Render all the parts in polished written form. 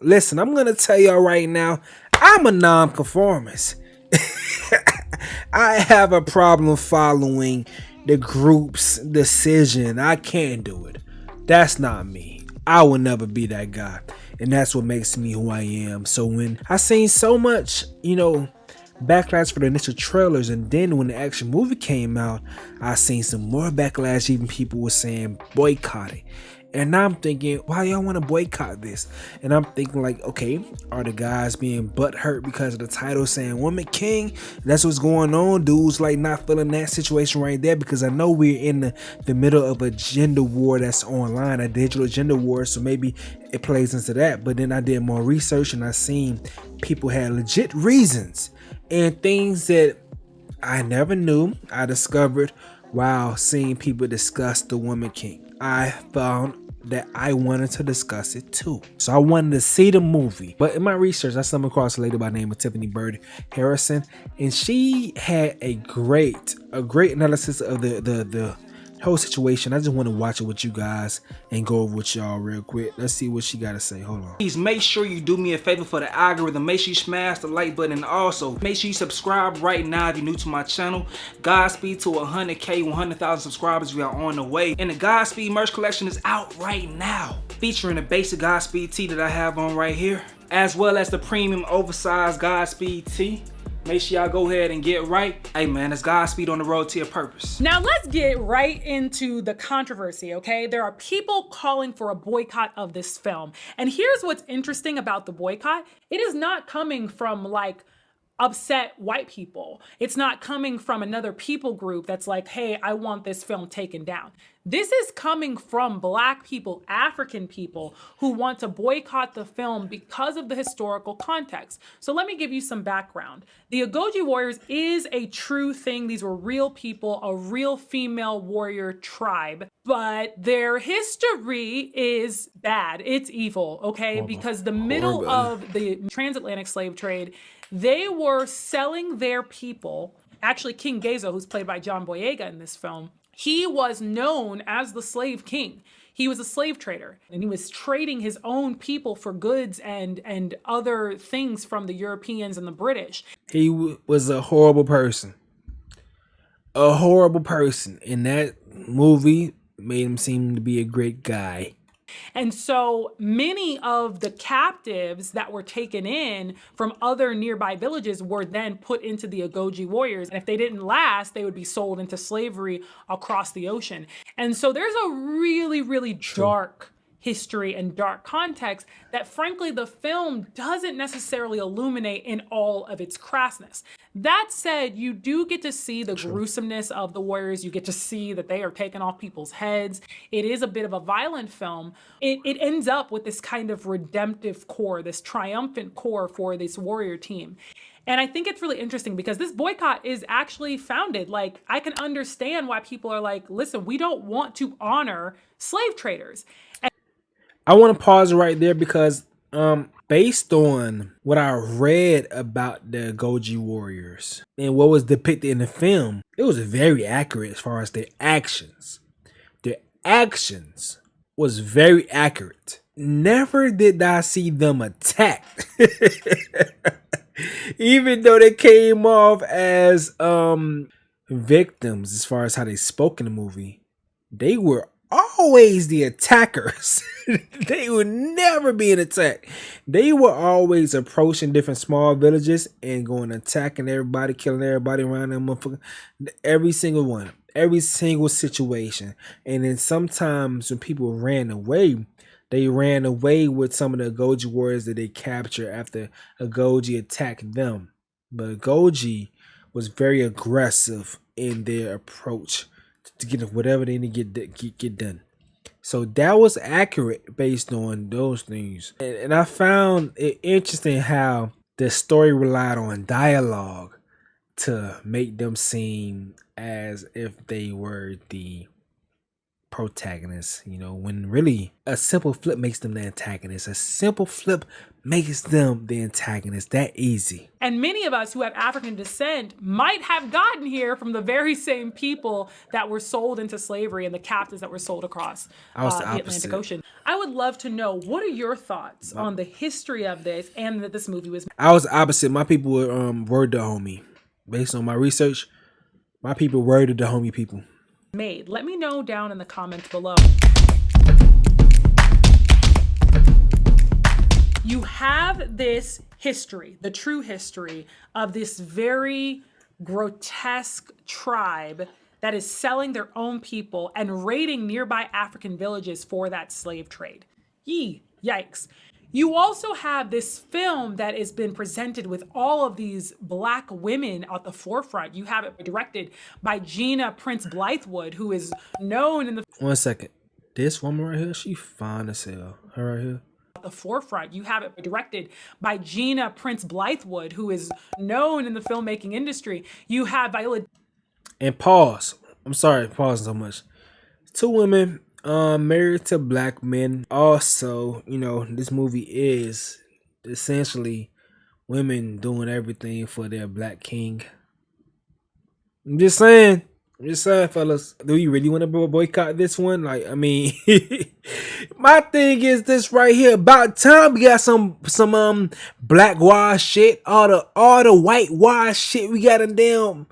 listen, I'm gonna tell y'all right now, I'm a non-conformist. I have a problem following the group's decision. I can't do it. That's not me. I will never be that guy. And that's what makes me who I am. So when I seen so much, backlash for the initial trailers, and then when the actual movie came out, I seen some more backlash. Even people were saying boycott it. And now I'm thinking, why y'all want to boycott this? And I'm thinking like, okay, are the guys being butthurt because of the title saying Woman King? That's what's going on. Dudes like not feeling that situation right there, because I know we're in the middle of a gender war that's online, a digital gender war. So maybe it plays into that. But then I did more research and I seen people had legit reasons and things that I never knew. I discovered while seeing people discuss the Woman King. I found that I wanted to discuss it too. So I wanted to see the movie. But in my research, I stumbled across a lady by the name of Tiffany Bird Harrison, and she had a great analysis of the whole situation. I just want to watch it with you guys and go over with y'all real quick. Let's see what she got to say. Hold on. Please make sure you do me a favor for the algorithm. Make sure you smash the like button, and also make sure you subscribe right now if you're new to my channel. Godspeed to 100K, 100,000 subscribers. We are on the way. And the Godspeed merch collection is out right now, featuring the basic Godspeed tee that I have on right here, as well as the premium oversized Godspeed tee. Make sure y'all go ahead and get right. Hey man, it's Godspeed on the road to your purpose. Now let's get right into the controversy, okay? There are people calling for a boycott of this film. And here's what's interesting about the boycott. It is not coming from like upset white people. It's not coming from another people group that's like, hey, I want this film taken down. This is coming from Black people, African people who want to boycott the film because of the historical context. So let me give you some background. The Agoji Warriors is a true thing. These were real people, a real female warrior tribe, but their history is bad. It's evil, okay? Because the middle of the transatlantic slave trade, they were selling their people. Actually, King Gezo, who's played by John Boyega in this film, he was known as the slave king. He was a slave trader, and he was trading his own people for goods and other things from the Europeans and the British. He was a horrible person. A horrible person. And that movie made him seem to be a great guy. And so many of the captives that were taken in from other nearby villages were then put into the Agoji Warriors. And if they didn't last, they would be sold into slavery across the ocean. And so there's a really, really dark history and dark context that frankly the film doesn't necessarily illuminate in all of its crassness. That said, you do get to see the gruesomeness of the warriors. You get to see that they are taking off people's heads. It is a bit of a violent film. It ends up with this kind of redemptive core, this triumphant core for this warrior team. And I think it's really interesting because this boycott is actually founded. Like, I can understand why people are like, listen, we don't want to honor slave traders. I want to pause right there because based on what I read about the Goji Warriors and what was depicted in the film, it was very accurate as far as their actions. Their actions was very accurate. Never did I see them attack. Even though they came off as victims as far as how they spoke in the movie, they were always the attackers. They would never be an attack. They were always approaching different small villages and going attacking everybody, killing everybody around them, every single one, every single situation. And then sometimes when people ran away, they ran away with some of the Agoji warriors that they captured after Agoji attacked them. But Agoji was very aggressive in their approach to get whatever they need to get done. So that was accurate based on those things. And I found it interesting how the story relied on dialogue to make them seem as if they were the protagonists, when really a simple flip makes them the antagonists. A simple flip makes them the antagonist. That easy. And many of us who have African descent might have gotten here from the very same people that were sold into slavery and the captives that were sold across I was the the opposite. Atlantic Ocean. I would love to know, what are your thoughts on the history of this and that this movie was I was the opposite. My people were word to homie. Based on my research, my people worded the homie people. made? Let me know down in the comments below. You have this history, the true history of this very grotesque tribe that is selling their own people and raiding nearby African villages for that slave trade. Yikes. You also have this film that has been presented with all of these Black women at the forefront. You have it directed by Gina Prince Blythewood, who is known in the 1 second. This woman right here, she fine as hell. Her right here. forefront. You have it directed by Gina Prince Blythewood, who is known in the filmmaking industry. You have Viola. And pause. I'm sorry, pausing so much. 2 women married to Black men. Also, you know, this movie is essentially women doing everything for their Black king. I'm just saying, fellas. Do you really want to boycott this one? Like, I mean, my thing is this right here. About time we got some black wash shit. All the white wash shit we got in damn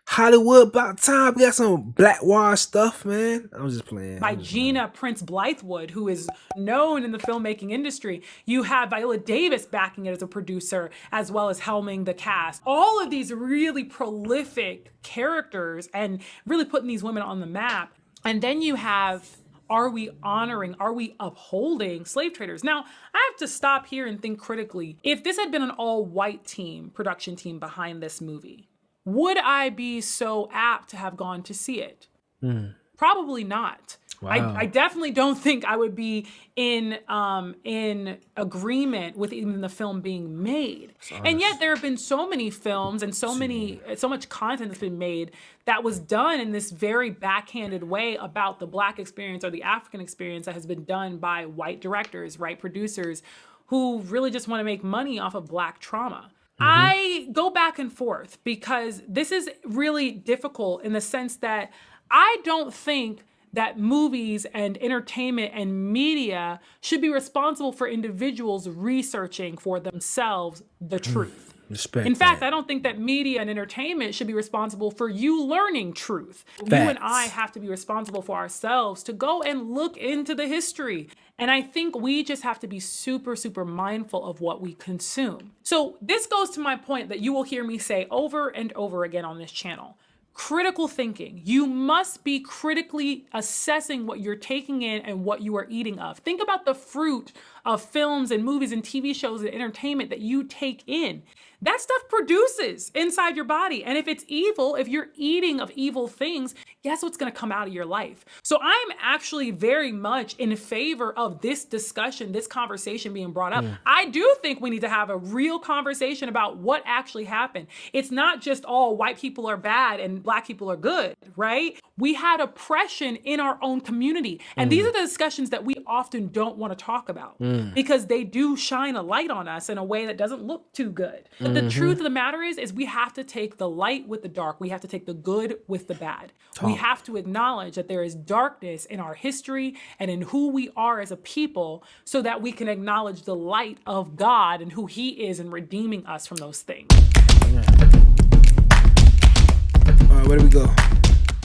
Hollywood. About time we got some black wash stuff, man. I'm just playing. By Gina Prince Blythewood, who is known in the filmmaking industry. You have Viola Davis backing it as a producer, as well as helming the cast. All of these really prolific characters and really putting these women on the map. And then you have, are we honoring, are we upholding slave traders? Now, I have to stop here and think critically. If this had been an all-white team, production team behind this movie, would I be so apt to have gone to see it? Probably not. Wow. I definitely don't think I would be in agreement with even the film being made. And yet there have been so many films and so much content that's been made that was done in this very backhanded way about the Black experience or the African experience that has been done by white directors, white producers who really just want to make money off of Black trauma. I go back and forth because this is really difficult in the sense that I don't think that movies and entertainment and media should be responsible for individuals researching for themselves the truth. Respect In fact, that. I don't think that media and entertainment should be responsible for you learning truth. Facts. You and I have to be responsible for ourselves to go and look into the history. And I think we just have to be super, super mindful of what we consume. So this goes to my point that you will hear me say over and over again on this channel. Critical thinking. You must be critically assessing what you're taking in and what you are eating of. Think about the fruit of films and movies and TV shows and entertainment that you take in. That stuff produces inside your body. And if it's evil, if you're eating of evil things, guess what's going to come out of your life? So I'm actually very much in favor of this discussion, this conversation being brought up. I do think we need to have a real conversation about what actually happened. It's not just all white people are bad and Black people are good, right? We had oppression in our own community. And these are the discussions that we often don't want to talk about because they do shine a light on us in a way that doesn't look too good. But the truth of the matter is we have to take the light with the dark. We have to take the good with the bad. We have to acknowledge that there is darkness in our history and in who we are as a people so that we can acknowledge the light of God and who He is in redeeming us from those things. All right, where do we go?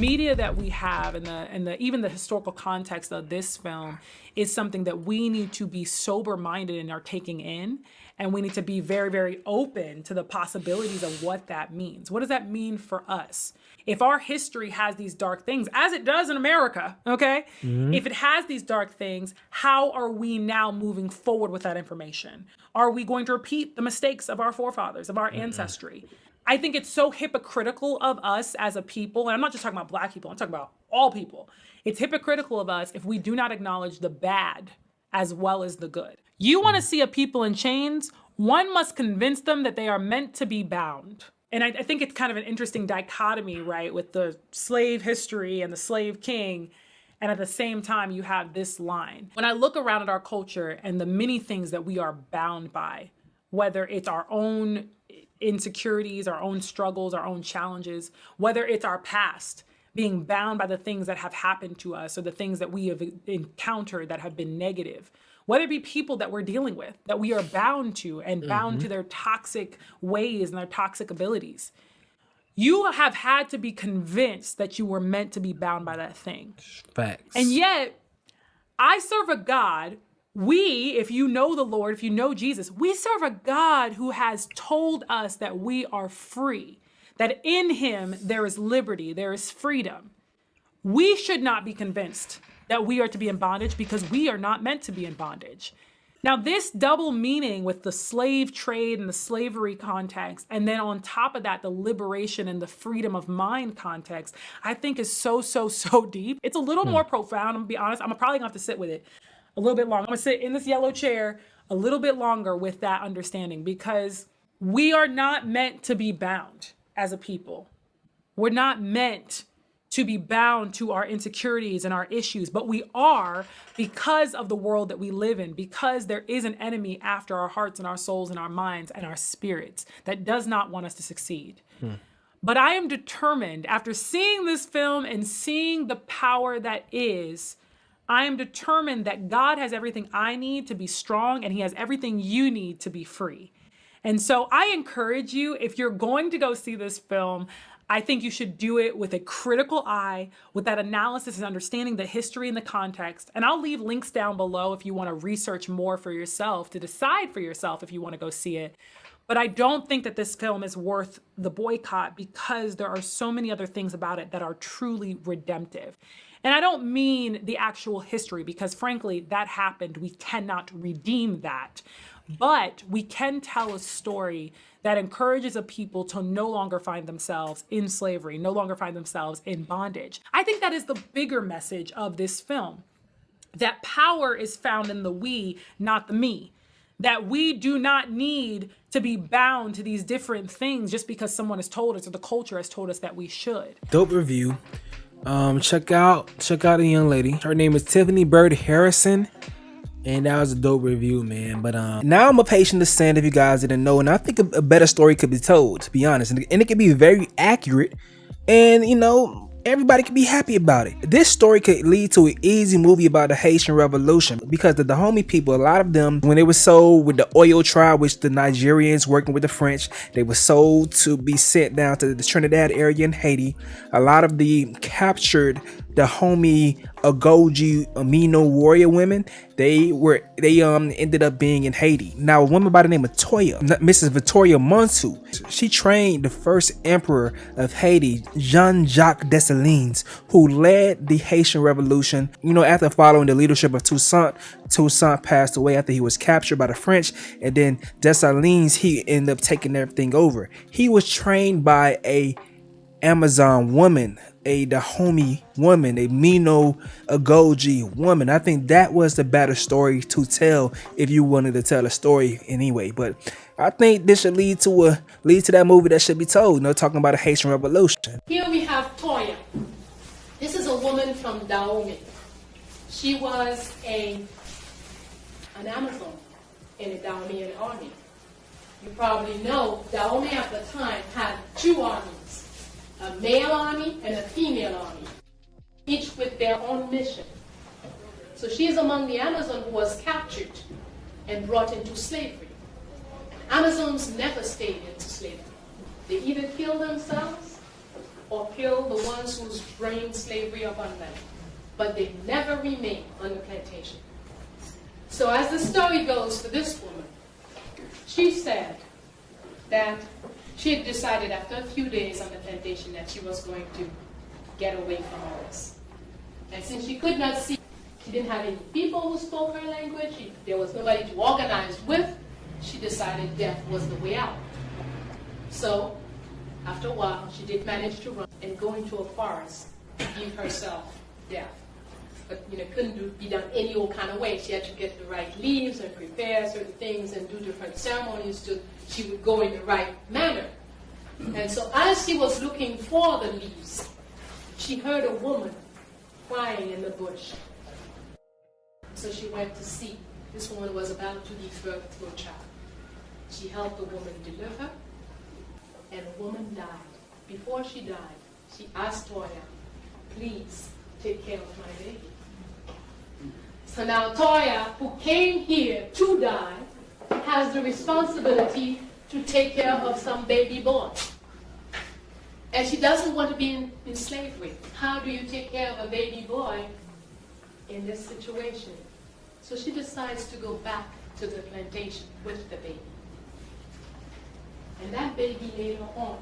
Media that we have and the even the historical context of this film is something that we need to be sober-minded in our taking in, and we need to be very, very open to the possibilities of what that means. What does that mean for us? If our history has these dark things, as it does in America, okay? If it has these dark things, how are we now moving forward with that information? Are we going to repeat the mistakes of our forefathers, of our ancestry? I think it's so hypocritical of us as a people, and I'm not just talking about Black people, I'm talking about all people. It's hypocritical of us if we do not acknowledge the bad as well as the good. You want to see a people in chains, one must convince them that they are meant to be bound. And I think it's kind of an interesting dichotomy, right, with the slave history and the slave king And at the same time, you have this line. When I look around at our culture and the many things that we are bound by, whether it's our own insecurities, our own struggles, our own challenges, whether it's our past, being bound by the things that have happened to us or the things that we have encountered that have been negative, whether it be people that we're dealing with, that we are bound to and bound to their toxic ways and their toxic abilities. You have had to be convinced that you were meant to be bound by that thing. Facts. And yet, I serve a God, if you know the Lord, if you know Jesus, we serve a God who has told us that we are free, that in him there is liberty, there is freedom. We should not be convinced that we are to be in bondage because we are not meant to be in bondage. Now, this double meaning with the slave trade and the slavery context, and then on top of that, the liberation and the freedom of mind context, I think is so deep. It's a little more profound. I'm gonna be honest. I'm probably gonna have to sit with it a little bit longer. I'm gonna sit in this yellow chair a little bit longer with that understanding, because we are not meant to be bound as a people. We're not meant to be bound to our insecurities and our issues, but we are because of the world that we live in, because there is an enemy after our hearts and our souls and our minds and our spirits that does not want us to succeed. But I am determined, after seeing this film and seeing the power that is, I am determined that God has everything I need to be strong and he has everything you need to be free. And so I encourage you, if you're going to go see this film, I think you should do it with a critical eye, with that analysis and understanding the history and the context. And I'll leave links down below if you want to research more for yourself, to decide for yourself if you want to go see it. But I don't think that this film is worth the boycott because there are so many other things about it that are truly redemptive. And I don't mean the actual history, because frankly, that happened. We cannot redeem that. But we can tell a story that encourages a people to no longer find themselves in slavery, no longer find themselves in bondage. I think that is the bigger message of this film, that power is found in the we, not the me. That we do not need to be bound to these different things just because someone has told us or the culture has told us that we should. Dope review. Check out a young lady. Her name is Tiffany Bird Harrison. And that was a dope review, man. But now I'm a patient to stand, if you guys didn't know. And I think a better story could be told, to be honest. And it could be very accurate. And, you know, everybody could be happy about it. This story could lead to an easy movie about the Haitian Revolution. Because the Dahomey people, a lot of them, when they were sold with the Oyo tribe, which the Nigerians working with the French, they were sold to be sent down to the Trinidad area in Haiti. A lot of the captured Dahomey Ogoji Amino warrior women, they ended up being in Haiti. Now, a woman by the name of Toya, Mrs. Victoria Montu, she trained the first emperor of Haiti, Jean-Jacques Dessalines, who led the Haitian Revolution. You know, after following the leadership of Toussaint passed away after he was captured by the French, and then Dessalines, he ended up taking everything over. He was trained by a Amazon woman, a Dahomey woman, a Mino Ogoji woman. I think that was the better story to tell if you wanted to tell a story anyway. But I think this should lead to that movie that should be told, you know, talking about a Haitian Revolution. Here we have Toya. This is a woman from Dahomey. She was an Amazon in the Dahomeyan army. You probably know Dahomey at the time had two armies, a male army and a female army, each with their own mission. So she is among the Amazon who was captured and brought into slavery. Amazons never stayed into slavery. They either kill themselves or kill the ones who's bringing slavery upon them. But they never remain on the plantation. So as the story goes for this woman, she said that she had decided after a few days on the plantation that she was going to get away from all this. And since she could not see, she didn't have any people who spoke her language, there was nobody to organize with, she decided death was the way out. So, after a while, she did manage to run and go into a forest to give herself death. But couldn't be done any old kind of way. She had to get the right leaves and prepare certain things and do different ceremonies so she would go in the right manner. And so as she was looking for the leaves, she heard a woman crying in the bush. So she went to see. This woman was about to give birth to a child. She helped the woman deliver, and the woman died. Before she died, she asked Toya, please take care of my baby. So now Toya, who came here to die, has the responsibility to take care of some baby boy. And she doesn't want to be in slavery. How do you take care of a baby boy in this situation? So she decides to go back to the plantation with the baby. And that baby later on,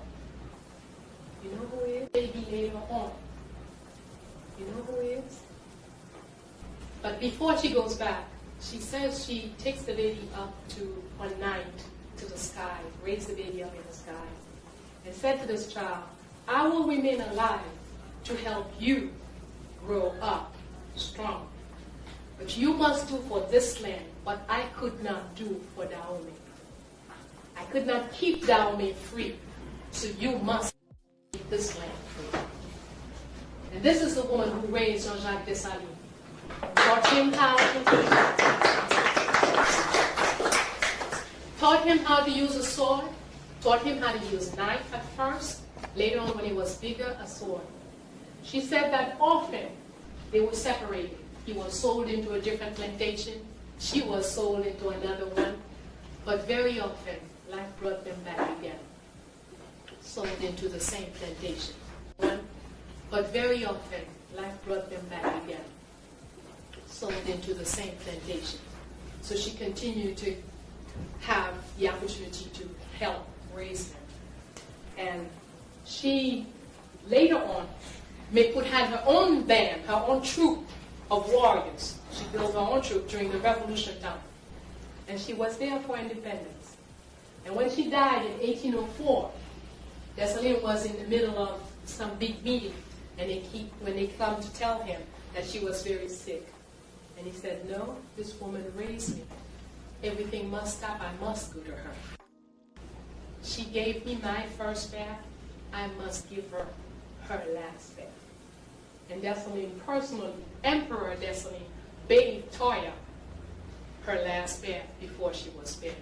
you know who he is? Baby later on, you know who he is? But before she goes back, she says she takes the baby up to one night to the sky, raised the baby up in the sky, and said to this child, I will remain alive to help you grow up strong. But you must do for this land what I could not do for Dahomey. I could not keep Dahomey free, so you must keep this land free. And this is the woman who raised Jean-Jacques Dessalines. Taught him how to use a sword, taught him how to use a knife at first, later on when he was bigger, a sword. She said that often they were separated. He was sold into a different plantation, she was sold into another one, but very often life brought them back again, sold into the same plantation. But very often life brought them back again, sold into the same plantation. So she continued to have the opportunity to help raise them. And she later on had her own band, her own troop of warriors. She built her own troop during the Revolution time. And she was there for independence. And when she died in 1804, Dessalines was in the middle of some big meeting, and when they come to tell him that she was very sick. And he said, no, this woman raised me. Everything must stop. I must go to her. She gave me my first bath. I must give her her last bath. And Dessalines personally, Emperor Dessalines, bathed Toya her last bath before she was buried.